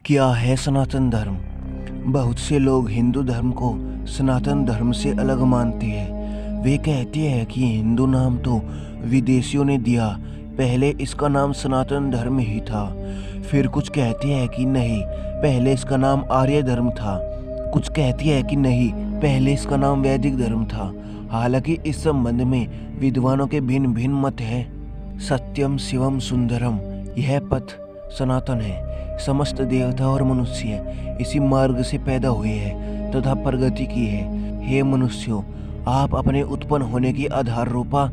क्या है सनातन धर्म? बहुत से लोग हिंदू धर्म को सनातन धर्म से अलग मानते हैं। वे कहते हैं कि हिंदू नाम तो विदेशियों ने दिया, पहले इसका नाम सनातन धर्म ही था। फिर कुछ कहते हैं कि नहीं, पहले इसका नाम आर्य धर्म था। कुछ कहते हैं कि नहीं, पहले इसका नाम वैदिक धर्म था। हालांकि इस संबंध में विद्वानों के भिन्न भिन्न मत हैं। सत्यम शिवम सुंदरम, यह पथ सनातन है। समस्त देवता और मनुष्य इसी मार्ग से पैदा हुए हैं तथा प्रगति की है। हे मनुष्यों, आप अपने उत्पन्न होने की आधार रूपा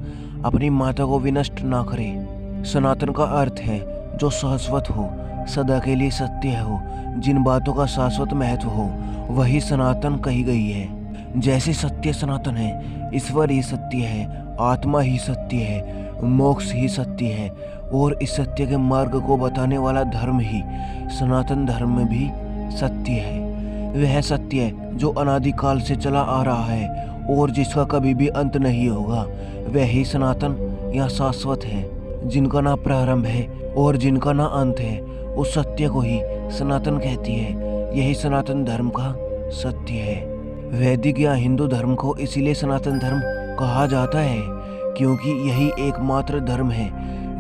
अपनी माता को विनष्ट ना करें। सनातन का अर्थ है जो शाश्वत हो, सदा के लिए सत्य हो, जिन बातों का शाश्वत महत्व हो, वही सनातन कही गई है। जैसे सत्य सनातन है, ईश्वर ही सत्य है, आत्मा ही सत्य है, मोक्ष ही सत्य है और इस सत्य के मार्ग को बताने वाला धर्म ही सनातन धर्म में भी सत्य है। वह सत्य है जो अनादिकाल से चला आ रहा है और जिसका कभी भी अंत नहीं होगा। वह ही सनातन या शाश्वत है, जिनका ना प्रारंभ है और जिनका ना अंत है। उस सत्य को ही सनातन कहती है। यही सनातन धर्म का सत्य है। वैदिक या हिंदू धर्म को इसीलिए सनातन धर्म कहा जाता है क्योंकि यही एकमात्र धर्म है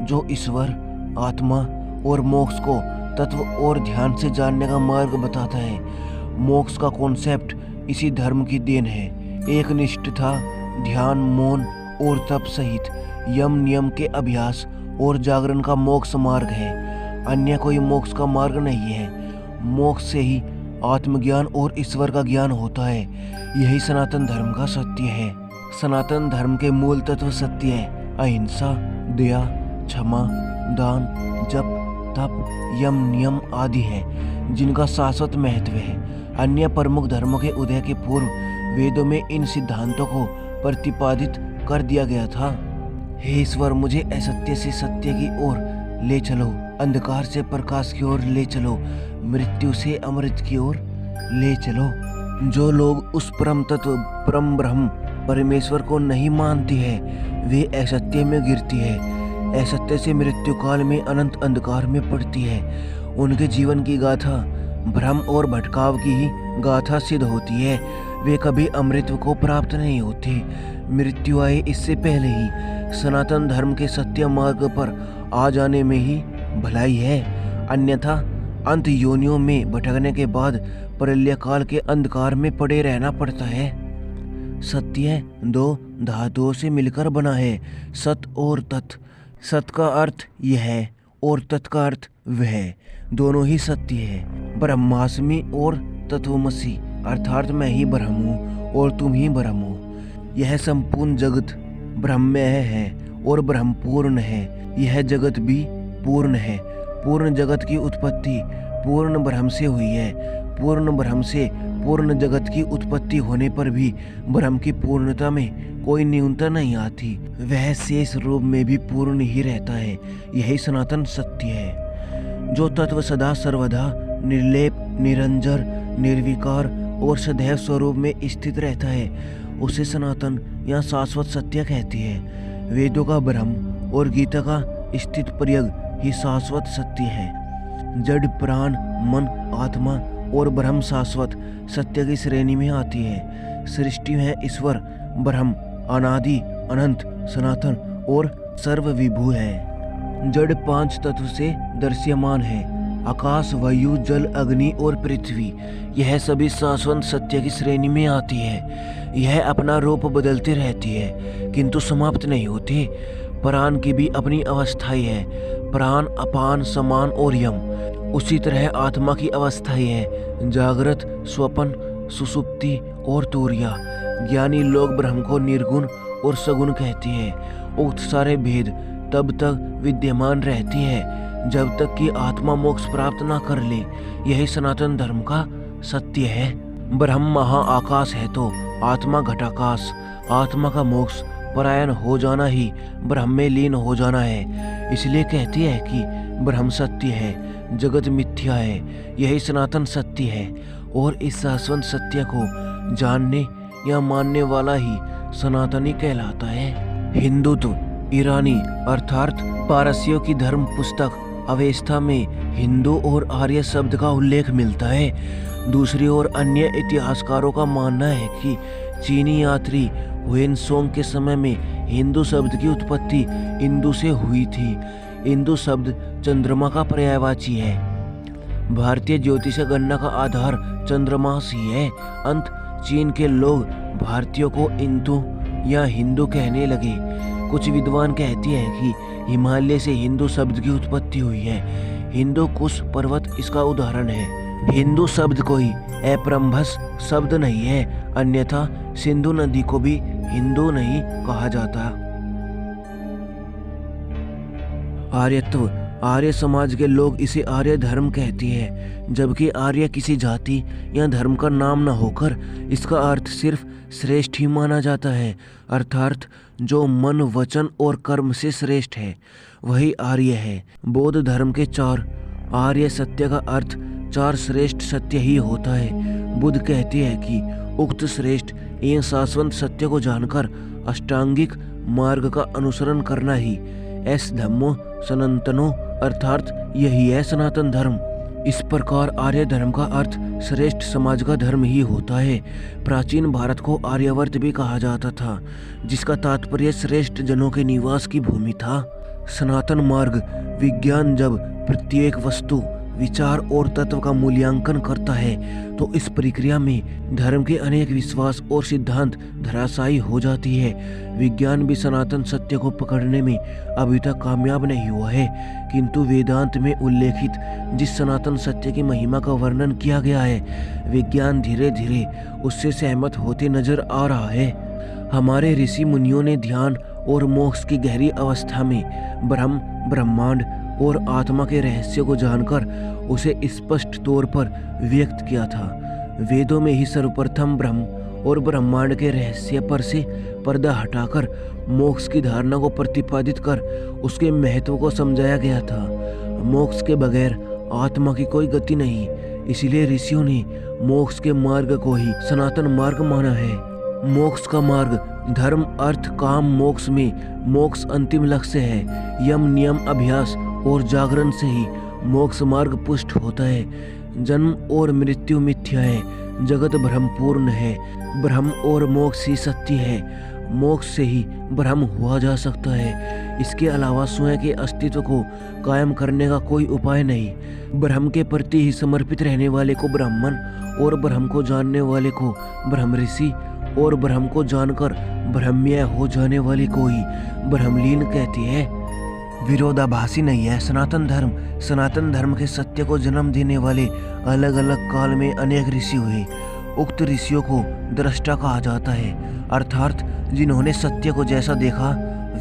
जो ईश्वर, आत्मा और मोक्ष को तत्व और ध्यान से जानने का मार्ग बताता है। मोक्ष का कॉन्सेप्ट इसी धर्म की देन है। एक निष्ठता, ध्यान, मौन और तप सहित यम नियम के अभ्यास और जागरण का मोक्ष मार्ग है। अन्य कोई मोक्ष का मार्ग नहीं है। मोक्ष से ही आत्मज्ञान और ईश्वर का ज्ञान होता है। यही सनातन धर्म का सत्य है। सनातन धर्म के मूल तत्व सत्य है, अहिंसा, दया, क्षमा, दान, जप, तप, यम नियम आदि है, जिनका शाश्वत महत्व है। अन्य प्रमुख धर्मों के उदय के पूर्व वेदों में इन सिद्धांतों को प्रतिपादित कर दिया गया था। हे ईश्वर, मुझे असत्य से सत्य की ओर ले चलो, अंधकार से प्रकाश की ओर ले चलो, मृत्यु से अमृत की ओर ले चलो। जो लोग उस परम तत्व, परम ब्रह्म परमेश्वर को नहीं मानती है, वे असत्य में गिरती है। असत्य से मृत्यु काल में अनंत अंधकार में पड़ती है। उनके जीवन की गाथा भ्रम और भटकाव की ही गाथा सिद्ध होती है। वे कभी अमृत को प्राप्त नहीं होते। मृत्यु आए इससे पहले ही सनातन धर्म के सत्य मार्ग पर आ जाने में ही भलाई है। अन्यथा अंत योनियों में भटकने के बाद प्रलय काल के अंधकार में पड़े रहना पड़ता है। सत्य दो धातुओं से मिलकर बना है, सत और तत्। सत का अर्थ यह है और तत् का अर्थ वह, दोनों ही सत्य है। ब्रह्मास्मि और तत्वमसि, अर्थात मैं ही ब्रह्म हूँ और तुम ही ब्रह्म हो। यह संपूर्ण जगत ब्रह्ममय है और ब्रह्मपूर्ण है। यह जगत भी पूर्ण है। पूर्ण जगत की उत्पत्ति पूर्ण ब्रह्म से हुई है। पूर्ण ब्रह्म से पूर्ण जगत की उत्पत्ति होने पर भी ब्रह्म की पूर्णता में कोई न्यूनता नहीं आती। वह शेष रूप में भी पूर्ण ही रहता है। यही सनातन सत्य है। जो तत्व सदा सर्वदा निर्लेप, निरंजर, निर्विकार और सदैव स्वरूप में स्थित रहता है, उसे सनातन या शाश्वत सत्य कहती है। वेदों का ब्रह्म और गीता का स्थित प्रयग ही शाश्वत सत्य है। जड़, प्राण, मन, आत्मा और ब्रह्म शाश्वत सत्य की श्रेणी में आती है। सृष्टि में ईश्वर ब्रह्म अनादि, अनंत, सनातन और सर्वविभू है। जड़ 5 तत्व से दृश्यमान है। आकाश, वायु, जल, अग्नि और पृथ्वी, यह सभी शाश्वत सत्य की श्रेणी में आती है। यह अपना रूप बदलती रहती है किंतु समाप्त नहीं होती। प्राण की भी अपनी अवस्थाएं है। प्राण, अपान, समान और यम। उसी तरह आत्मा की अवस्थाएं है, जागृत, स्वप्न, सुषुप्ति और तुर्या। ज्ञानी लोग ब्रह्म को निर्गुण और सगुण कहते हैं। उक्त सारे भेद तब तक विद्यमान रहते हैं जब तक कि आत्मा मोक्ष प्राप्त ना कर ले। यही सनातन धर्म का सत्य है। ब्रह्म महाआकाश है तो आत्मा घटाकाश। आत्मा का मोक्ष परायण हो जाना ही ब्रह्म में लीन हो जाना है। इसलिए कहती है कि ब्रह्म सत्य है, जगत मिथ्या है। यही सनातन सत्य है और इस शाश्वत सत्य को जानने या मानने वाला ही सनातनी कहलाता है। हिंदुत्व ईरानी अर्थात पारसियों की धर्म पुस्तक अवेस्था में हिंदू और आर्य शब्द का उल्लेख मिलता है। दूसरी ओर अन्य इतिहासकारों का मानना है कि चीनी यात्री हुएनसोंग के समय में हिंदू शब्द की उत्पत्ति इंदु से हुई थी। इंदु शब्द चंद्रमा का पर्यायवाची है। भारतीय ज्योतिष गणना का आधार चंद्रमास ही है। अंत चीन के लोग भारतीयों को इंदु या हिंदू कहने लगे। कुछ विद्वान कहते हैं कि हिमालय से हिंदू शब्द की उत्पत्ति हुई है। हिंदू कुश पर्वत इसका उदाहरण है। हिंदू शब्द कोई अपभ्रंश शब्द नहीं है, अन्यथा सिंधु नदी को भी हिंदू नहीं कहा जाता। आर्यत्व, आर्य समाज के लोग इसे आर्य धर्म कहते हैं, जबकि आर्य किसी जाति या धर्म का नाम न होकर इसका अर्थ सिर्फ श्रेष्ठ ही माना जाता है, अर्थात जो मन, वचन और कर्म से श्रेष्ठ है वही आर्य है। बौद्ध धर्म के 4 आर्य सत्य का अर्थ 4 श्रेष्ठ सत्य ही होता है। बुद्ध कहते हैं कि उक्त श्रेष्ठ एवं शाश्वत सत्य को जानकर अष्टांगिक मार्ग का अनुसरण करना ही एस धम्मो सनातनो अर्थात यही है सनातन धर्म। इस प्रकार आर्य धर्म का अर्थ श्रेष्ठ समाज का धर्म ही होता है। प्राचीन भारत को आर्यावर्त भी कहा जाता था, जिसका तात्पर्य श्रेष्ठ जनों के निवास की भूमि था। सनातन मार्ग विज्ञान जब प्रत्येक वस्तु, विचार और तत्व का मूल्यांकन करता है तो इस प्रक्रिया में धर्म के अनेक विश्वास और सिद्धांत धराशायी हो जाती है। विज्ञान भी सनातन सत्य को पकड़ने में अभी तक कामयाब नहीं हुआ है, किंतु वेदांत में उल्लेखित जिस सनातन सत्य की महिमा का वर्णन किया गया है, विज्ञान धीरे धीरे उससे सहमत होते नजर आ रहा है। हमारे ऋषि मुनियों ने ध्यान और मोक्ष की गहरी अवस्था में ब्रह्म, ब्रह्मांड और आत्मा के रहस्य को जानकर उसे स्पष्ट तौर पर व्यक्त किया था। वेदों में ही सर्वप्रथम ब्रह्म और ब्रह्मांड के रहस्य पर से पर्दा हटाकर मोक्ष की धारणा को प्रतिपादित कर उसके महत्व को समझाया गया था। मोक्ष के बगैर आत्मा की कोई गति नहीं, इसलिए ऋषियों ने मोक्ष के मार्ग को ही सनातन मार्ग माना है। मोक्ष का मार्ग धर्म, अर्थ, काम, मोक्ष में मोक्ष अंतिम लक्ष्य है। यम, नियम, अभ्यास और जागरण से ही मोक्ष मार्ग पुष्ट होता है। जन्म और मृत्यु मिथ्या है, जगत भ्रमपूर्ण है, ब्रह्म और मोक्ष ही सत्य है। मोक्ष से ही ब्रह्म हुआ जा सकता है। इसके अलावा स्वयं के अस्तित्व को कायम करने का कोई उपाय नहीं। ब्रह्म के प्रति ही समर्पित रहने वाले को ब्राह्मण और ब्रह्म को जानने वाले को ब्रह्म ऋषि और ब्रह्म को जानकर ब्रह्म्य हो जाने वाले को ही ब्रह्मलीन कहते हैं। विरोधाभासी नहीं है सनातन धर्म। सनातन धर्म के सत्य को जन्म देने वाले अलग अलग काल में अनेक ऋषि हुए। उक्त ऋषियों को दृष्टा कहा जाता है, अर्थात जिन्होंने सत्य को जैसा देखा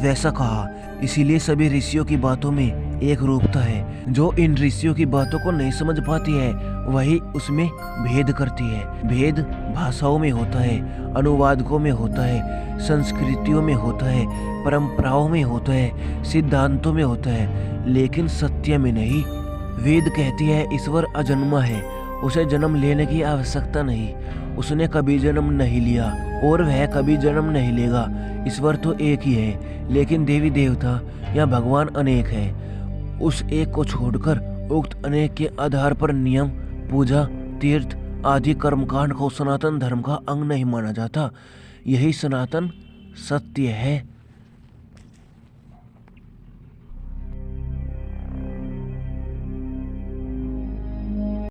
वैसा कहा। इसीलिए सभी ऋषियों की बातों में एक रूपता है। जो इन ऋषियों की बातों को नहीं समझ पाती है वही उसमें भेद करती है। भेद भाषाओं में होता है, अनुवादकों में होता है, संस्कृतियों में होता है, परंपराओं में होता है, सिद्धांतों में होता है, लेकिन सत्य में नहीं। वेद कहती है ईश्वर अजन्मा है, उसे जन्म लेने की आवश्यकता नहीं। उसने कभी जन्म नहीं लिया और वह कभी जन्म नहीं लेगा। ईश्वर तो एक ही है, लेकिन देवी देवता या भगवान अनेक है। उस एक को छोड़कर उक्त अनेक के आधार पर नियम, पूजा, तीर्थ आदि कर्मकांड को सनातन धर्म का अंग नहीं माना जाता। यही सनातन सत्य है।